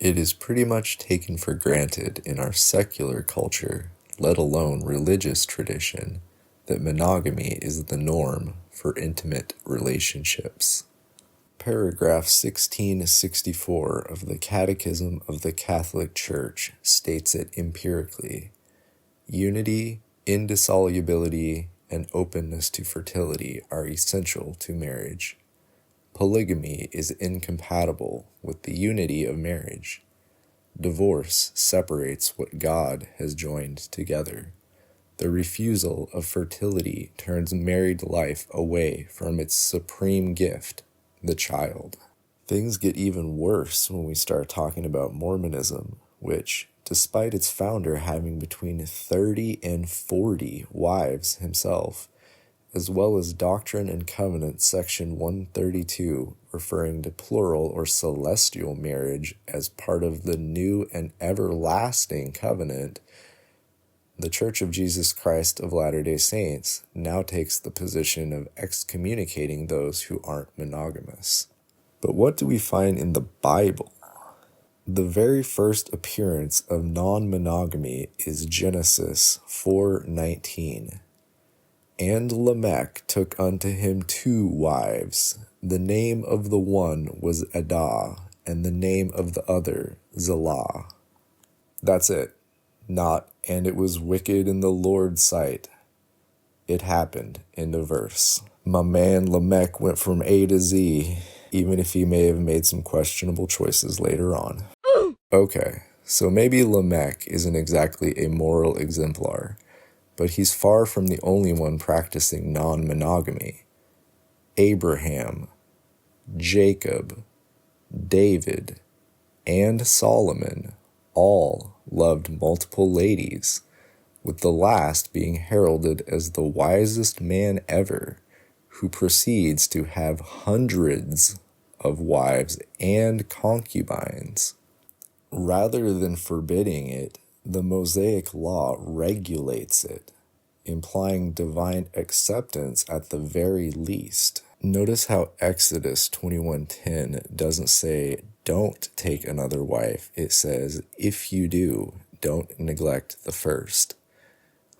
It is pretty much taken for granted in our secular culture, let alone religious tradition, that monogamy is the norm for intimate relationships. Paragraph 1664 of the Catechism of the Catholic Church states it empirically: unity, indissolubility, and openness to fertility are essential to marriage. Polygamy is incompatible with the unity of marriage. Divorce separates what God has joined together. The refusal of fertility turns married life away from its supreme gift, the child. Things get even worse when we start talking about Mormonism, which, despite its founder having between 30 and 40 wives himself, as well as Doctrine and Covenants section 132, referring to plural or celestial marriage as part of the new and everlasting covenant, the Church of Jesus Christ of Latter-day Saints now takes the position of excommunicating those who aren't monogamous. But what do we find in the Bible? The very first appearance of non-monogamy is Genesis 4:19. And Lamech took unto him 2 wives. The name of the one was Adah, and the name of the other Zillah. That's it. Not, and it was wicked in the Lord's sight. It happened. End of verse. My man Lamech went from A to Z, even if he may have made some questionable choices later on. Okay, so maybe Lamech isn't exactly a moral exemplar, but he's far from the only one practicing non-monogamy. Abraham, Jacob, David, and Solomon all loved multiple ladies, with the last being heralded as the wisest man ever, who proceeds to have hundreds of wives and concubines. Rather than forbidding it, the Mosaic Law regulates it, implying divine acceptance at the very least. Notice how Exodus 21:10 doesn't say, don't take another wife. It says, if you do, don't neglect the first.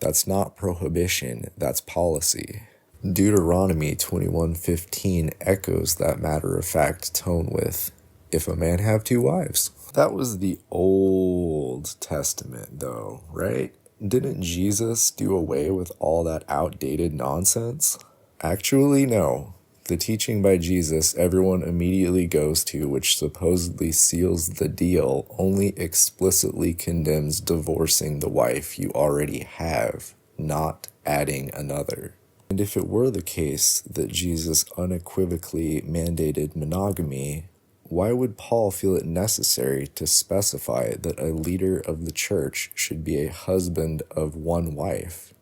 That's not prohibition, that's policy. Deuteronomy 21:15 echoes that matter-of-fact tone with, if a man have 2 wives. That was the Old Testament, though, right? Didn't Jesus do away with all that outdated nonsense? Actually, no. The teaching by Jesus everyone immediately goes to, which supposedly seals the deal, only explicitly condemns divorcing the wife you already have, not adding another. And if it were the case that Jesus unequivocally mandated monogamy, why would Paul feel it necessary to specify that a leader of the church should be a husband of 1 wife?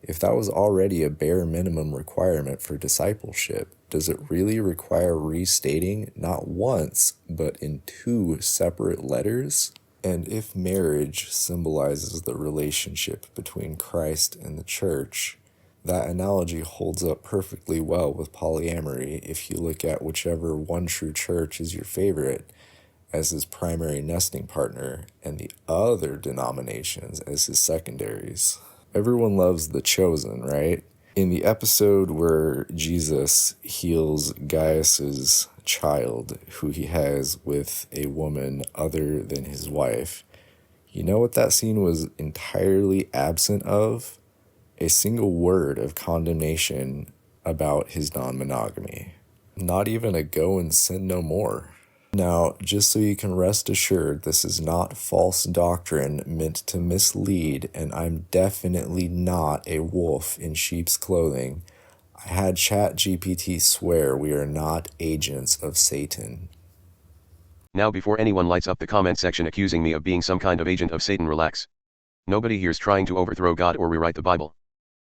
If that was already a bare minimum requirement for discipleship, does it really require restating not once, but in 2 separate letters? And if marriage symbolizes the relationship between Christ and the church, that analogy holds up perfectly well with polyamory if you look at whichever one true church is your favorite as his primary nesting partner and the other denominations as his secondaries. Everyone loves The Chosen, right? In the episode where Jesus heals Gaius's child, who he has with a woman other than his wife, you know what that scene was entirely absent of? A single word of condemnation about his non-monogamy. Not even a go and sin no more. Now, just so you can rest assured, this is not false doctrine meant to mislead, and I'm definitely not a wolf in sheep's clothing. I had ChatGPT swear we are not agents of Satan. Now before anyone lights up the comment section accusing me of being some kind of agent of Satan, relax. Nobody here's trying to overthrow God or rewrite the Bible.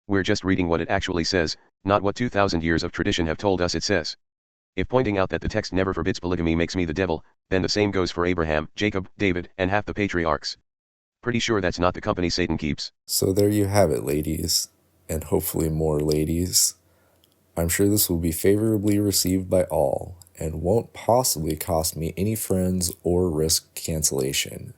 We're just reading what it actually says, not what 2,000 years of tradition have told us it says. If pointing out that the text never forbids polygamy makes me the devil, then the same goes for Abraham, Jacob, David, and half the patriarchs. Pretty sure that's not the company Satan keeps. So there you have it, ladies, and hopefully more ladies. I'm sure this will be favorably received by all, and won't possibly cost me any friends or risk cancellation.